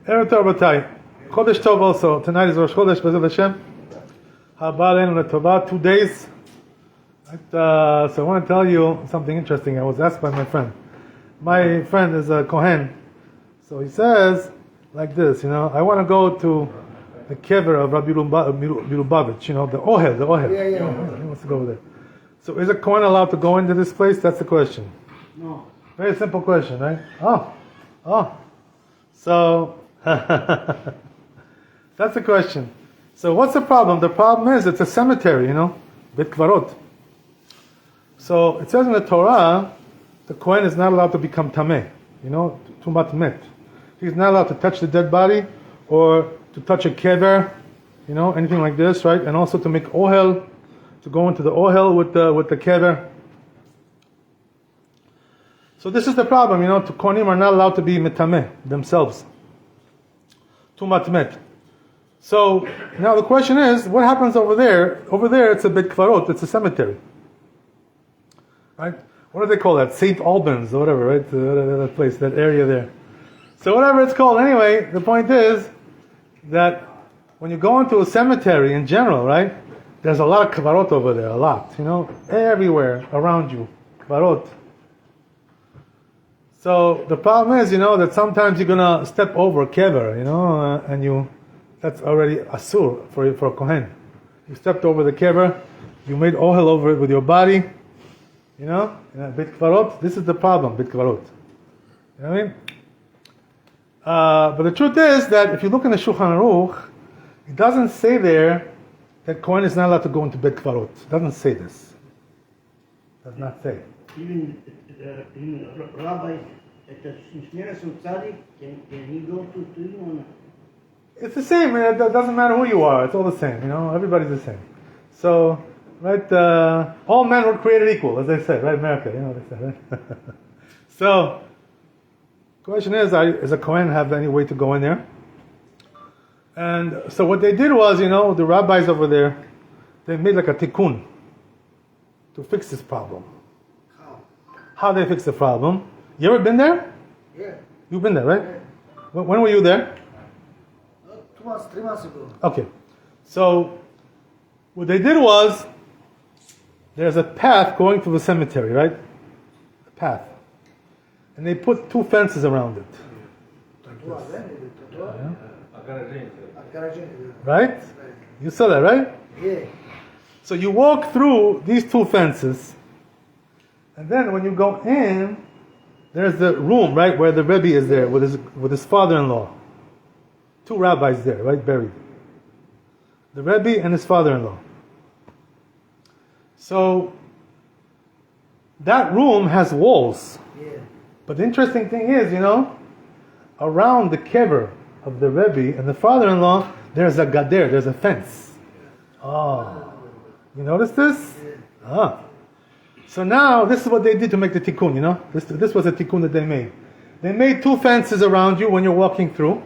Erev Tov Rabotai. Chodesh Tov also. Tonight is Rosh Chodesh, B'ezrat Hashem. Haba Aleinu L'Tova, 2 days. So I want to tell you something interesting. I was asked by my friend. My friend is a Cohen. So he says like this, I want to go to the kever of Rebbe Lubavich, the Ohel, Yeah. He wants to go over there. So is a Cohen allowed to go into this place? That's the question. No. Very simple question, right? Oh. So, that's the question. So what's the problem? The problem is it's a cemetery, Beit Kvarot. So it says in the Torah, the Cohen is not allowed to become tameh, tumat met. He's not allowed to touch the dead body or to touch a kever, anything like this, right? And also to make ohel, to go into the ohel with the kever. So this is the problem, the Kohanim are not allowed to be metameh themselves. Tumat met. So now the question is, what happens over there? Over there it's a Beit Kvarot, it's a cemetery. Right? What do they call that? St. Albans or whatever, right? That place, that area there. So whatever it's called, anyway, the point is that when you go into a cemetery in general, right? There's a lot of kvarot over there, a lot, everywhere around you, kvarot. So the problem is, that sometimes you're gonna step over a kever, and that's already asur for a kohen. You stepped over the kever, you made ohel over it with your body, Beit kvarot. This is the problem, Beit kvarot. You know what I mean? But the truth is that if you look in the Shulchan Aruch, it doesn't say there that Cohen is not allowed to go into Beit Kvarot. It doesn't say this. It does not say. Even Rabbi at the Shneres and Tzaddik, can he go to you? It's the same. It doesn't matter who you are. It's all the same. Everybody's the same. So, right? All men were created equal, as they said, right? America, they said, right? So, question is, does a Cohen have any way to go in there? And so what they did was, the rabbis over there, they made like a tikkun to fix this problem. How they fix the problem? You ever been there? Yeah. You've been there, right? Yeah. When were you there? 3 months ago. Okay. So what they did was, there's a path going to the cemetery, right? A path. And they put 2 fences around it. Yeah. Right? You saw that, right? Yeah. So you walk through these 2 fences, and then when you go in, there's the room, right, where the Rebbe is there with his father-in-law. 2 rabbis there, right, buried. The Rebbe and his father-in-law. So that room has walls. Yeah. But the interesting thing is, around the kever of the Rebbe and the father-in-law, there's a gader, there's a fence. Oh. You notice this? Yeah. So now, this is what they did to make the tikkun, This was a tikkun that they made. They made 2 fences around you when you're walking through,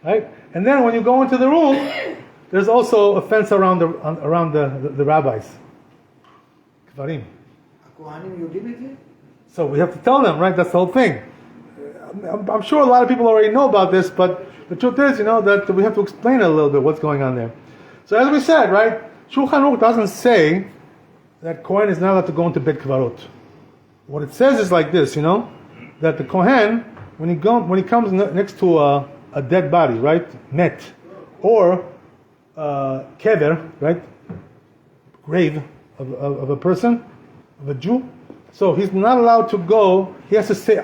right? And then when you go into the room, there's also a fence around the rabbis. Kvarim. So we have to tell them, right? That's the whole thing. I'm sure a lot of people already know about this, but the truth is, that we have to explain a little bit what's going on there. So as we said, right, Shulchan Aruch doesn't say that Cohen is not allowed to go into Beit Kvarot. What it says is like this, that the Cohen, when he comes next to a dead body, right, met, or kever, right, grave of a person, of a Jew. So he's not allowed to go. He has to stay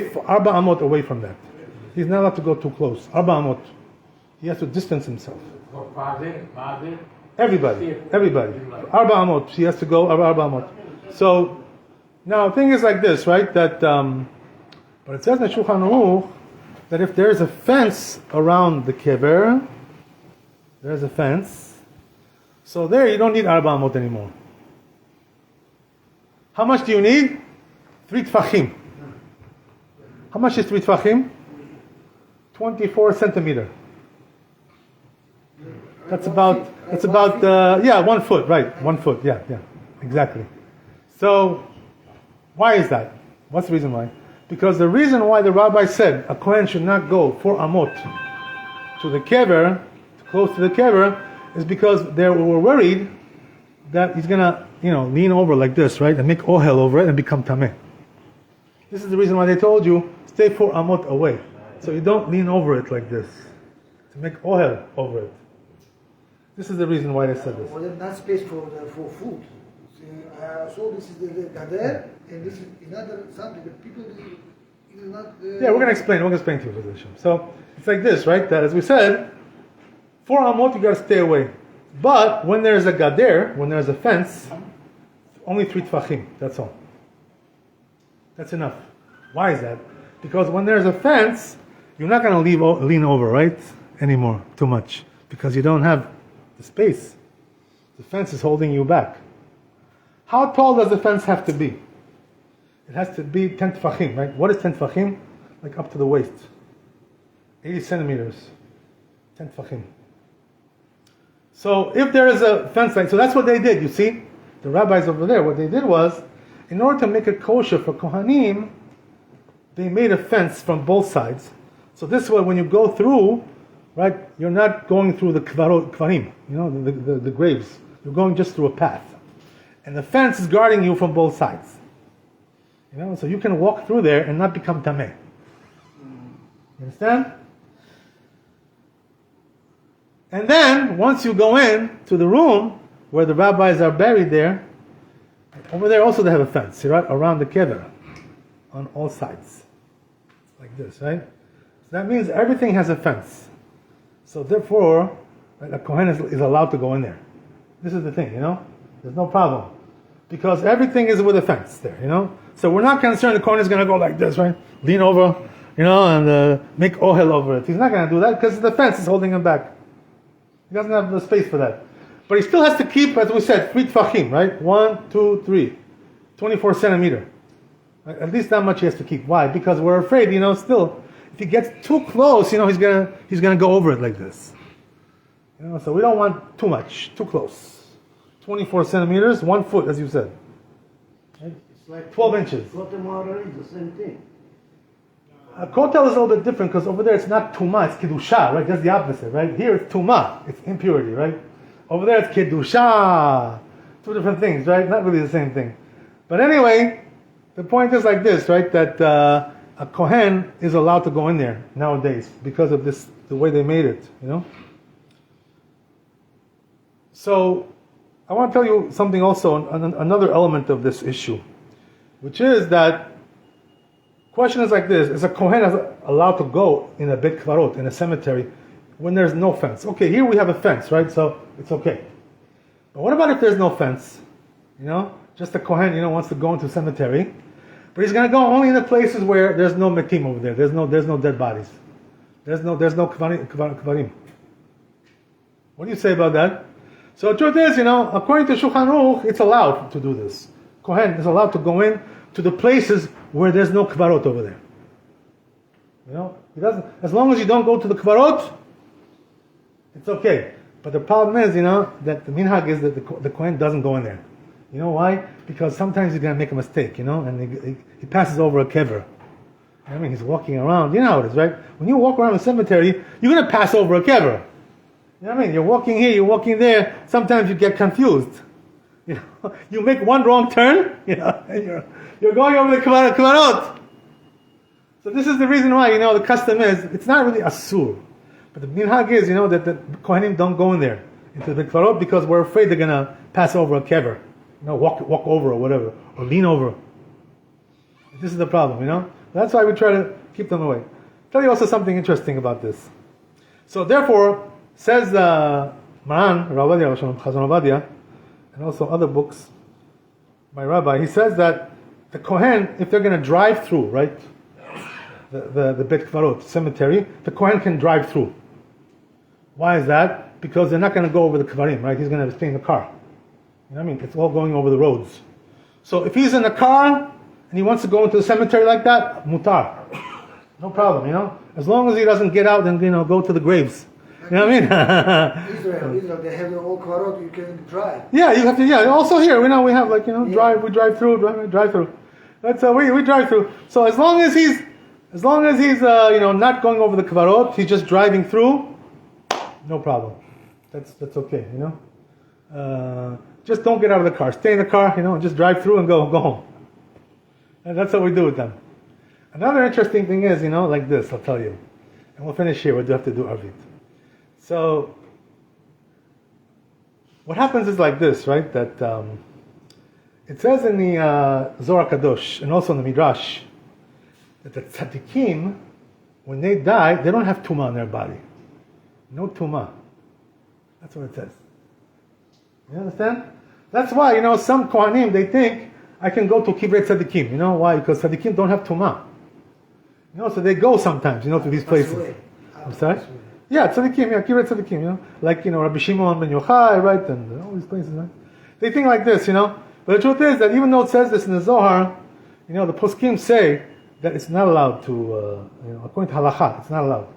4 amot away from that. He's not allowed to go too close. 4 amot. He has to distance himself. Everybody. 4 amot. He has to go 4 amot. So now the thing is like this, right? That but it says in Shulchan Aruch that if there is a fence around the kever, there's a fence. So there you don't need 4 amot anymore. How much do you need? 3 tfachim. How much is 3 tfachim? 24 centimeter. That's about 1 foot, right? 1 foot, yeah, exactly. So, why is that? What's the reason why? Because the reason why the rabbi said a Kohen should not go 4 amot to the kever, close to the kever, is because they were worried that he's gonna, lean over like this, right, and make ohel over it and become tameh. This is the reason why they told you stay 4 amot away, so you don't lean over it like this to make ohel over it. This is the reason why they said this. Well, then not space for food. So this is the gader, and this is another something that people is not. Yeah, we're gonna explain. We're gonna explain to you, Hashem. So it's like this, right? That as we said, 4 amot you gotta stay away. But when there's a gader, when there's a fence, only 3 tfachim. That's all. That's enough. Why is that? Because when there's a fence, you're not gonna lean over, right? Anymore, too much, because you don't have the space. The fence is holding you back. How tall does the fence have to be? It has to be 10 tfachim, right? What is 10 tfachim? Like up to the waist. 80 centimeters. 10 tfachim. So if there is a fence line, so that's what they did, you see? The rabbis over there, what they did was, in order to make it kosher for Kohanim, they made a fence from both sides. So this way, when you go through, right, you're not going through the kvarim, the graves. You're going just through a path. And the fence is guarding you from both sides. So you can walk through there and not become tameh. You understand? And then, once you go in to the room where the rabbis are buried there, over there also they have a fence, right, around the kever, on all sides. Like this, right? So that means everything has a fence. So therefore, right, a Kohen is allowed to go in there. This is the thing, There's no problem. Because everything is with a fence there, So we're not concerned the Kohen is going to go like this, right? Lean over, and make ohel over it. He's not going to do that because the fence is holding him back. He doesn't have the space for that. But he still has to keep, as we said, 3 tfachim, right? 1, 2, 3. 24 centimeter. Right? At least that much he has to keep. Why? Because we're afraid, still, if he gets too close, he's gonna go over it like this. So we don't want too much, too close. 24 centimeters, 1 foot, as you said. Right? It's like 12 inches. Guatemala is the same thing. Kotel is a little bit different because over there it's not tuma, it's kedusha, right? That's the opposite, right? Here it's tuma, it's impurity, right? Over there it's kedusha. 2 different things, right? Not really the same thing. But anyway, the point is like this, right? That a Kohen is allowed to go in there nowadays because of this, the way they made it, So, I want to tell you something also, another element of this issue, which is that question is like this: is a Kohen allowed to go in a bet kvarot, in a cemetery, when there's no fence? Okay, here we have a fence, right? So it's okay. But what about if there's no fence? Just a Kohen, wants to go into a cemetery, but he's going to go only in the places where there's no metim over there. There's no dead bodies. There's no kvarim. What do you say about that? So the truth is, according to Shulchan Aruch, it's allowed to do this. Kohen is allowed to go in to the places where there's no kvarot over there. He doesn't. As long as you don't go to the kvarot, it's okay. But the problem is, that the minhag is that the Kohen doesn't go in there. You know why? Because sometimes he's going to make a mistake, and he passes over a kever. He's walking around. You know how it is, right? When you walk around a cemetery, you're going to pass over a kever. You're walking here, you're walking there. Sometimes you get confused. You make one wrong turn, and you're going over the kvarot. So this is the reason why, the custom is, it's not really asur. But the minhag is, that the Kohanim don't go in there, into the kvarot, because we're afraid they're going to pass over a kever. Walk over or whatever, or lean over. This is the problem, That's why we try to keep them away. I'll tell you also something interesting about this. So therefore, says Maran, Rabbi Chazon Ovadia, and also other books by Rabbi, he says that the Kohen, if they're going to drive through, right, the Bet Kvarot cemetery, the Kohen can drive through. Why is that? Because they're not going to go over the Kvarim, right? He's going to stay in the car. It's all going over the roads. So if he's in a car and he wants to go into the cemetery like that, mutar. No problem, As long as he doesn't get out and, go to the graves. You know what I mean? Israel, they have the whole kvarot, you can drive. Yeah, you have to, also here, we have we drive through. That's we drive through. So as long as he's not going over the kvarot, he's just driving through. No problem. That's okay. Just don't get out of the car. Stay in the car. Just drive through and go home. And that's what we do with them. Another interesting thing is, like this. I'll tell you, and we'll finish here. We do have to do arvit. So what happens is like this, right? That it says in the Zohar Kadosh and also in the Midrash that the tzaddikim, when they die, they don't have tumah on their body. No tumah. That's what it says. You understand? That's why, some Kohanim, they think, I can go to Kivrei Tzaddikim. Why? Because Tzaddikim don't have tumah. So they go sometimes, to these places. I'm sorry? Yeah, Tzaddikim, Kivrei Tzaddikim, like, Rabbi Shimon ben Yochai, right, and all these places, right? They think like this, But the truth is that even though it says this in the Zohar, the poskim say that it's not allowed to, according to halakha, it's not allowed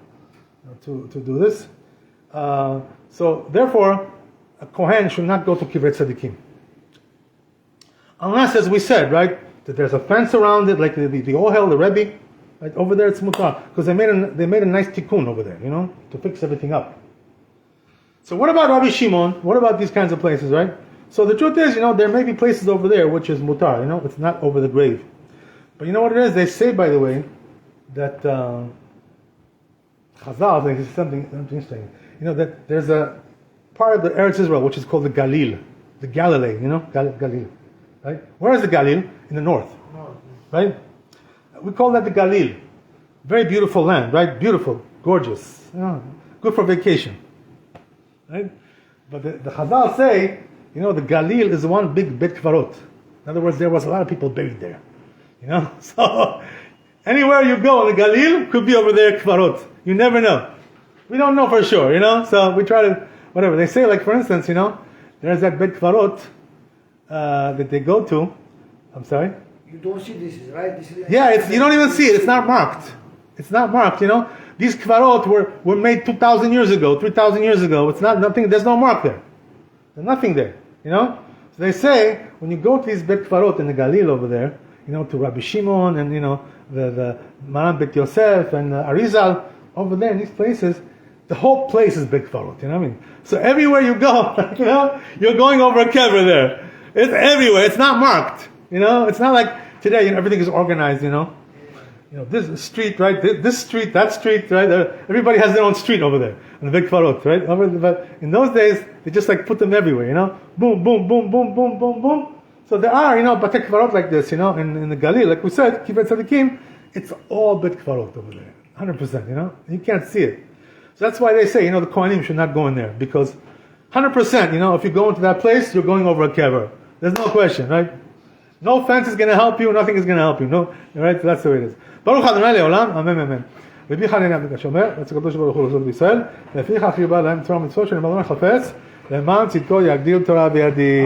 to do this. So therefore, a Cohen should not go to Kivrei Tzaddikim. Unless, as we said, right, that there's a fence around it, like the Ohel, the Rebbe, right, over there it's mutar, because they made a nice tikkun over there, to fix everything up. So what about Rabbi Shimon? What about these kinds of places, right? So the truth is, there may be places over there which is mutar, it's not over the grave. But you know what it is? They say, by the way, that Chazal, they say something interesting. That there's a part of the Eretz Israel which is called the Galil, the Galilee, Galil. Right? Where is the Galil? In the north. Right? We call that the Galil. Very beautiful land, right? Beautiful, gorgeous. Good for vacation. Right? But the Chazal say, the Galil is one big Bet Kvarot. In other words, there was a lot of people buried there. So anywhere you go in the Galil could be over there Kvarot. You never know. We don't know for sure, So we try to, whatever. They say, like for instance, there's that Bet Kvarot that they go to. I'm sorry? You don't see this, right? You don't even see it. It's not marked. It's not marked, These Kvarot were made 2,000 years ago, 3,000 years ago. It's not nothing, there's no mark there. There's nothing there, So they say, when you go to these Bet Kvarot in the Galil over there, to Rabbi Shimon and, the Maran Bet Yosef and Arizal, over there in these places, the whole place is Bet Kvarot, what I mean? So everywhere you go, you're going over a kever there. It's everywhere. It's not marked, It's not like today, everything is organized, this street, right? This street, that street, right? Everybody has their own street over there, in the Bet Kvarot, right? But in those days, they just like put them everywhere, Boom, boom, boom, boom, boom, boom, boom. So there are, Batek Kvarot like this, in the Galil, like we said, Kibbutz Tzadikim, it's all Bet Kvarot over there, 100%, You can't see it. So that's why they say, the Kohanim should not go in there, because 100%, if you go into that place, you're going over a kever. There's no question, right? No fence is going to help you, nothing is going to help you, no, right? That's the way it is. Baruch Adonai Le'olam, Amen, Amen. Rabbi Chanina Abed Hashomer, that's הקדוש ברוך הוא לעשות בישראל, לפיכך ירבה להם תורה ומצוות שנאמר חפץ, למען צדקו יגדיל תורה בידי.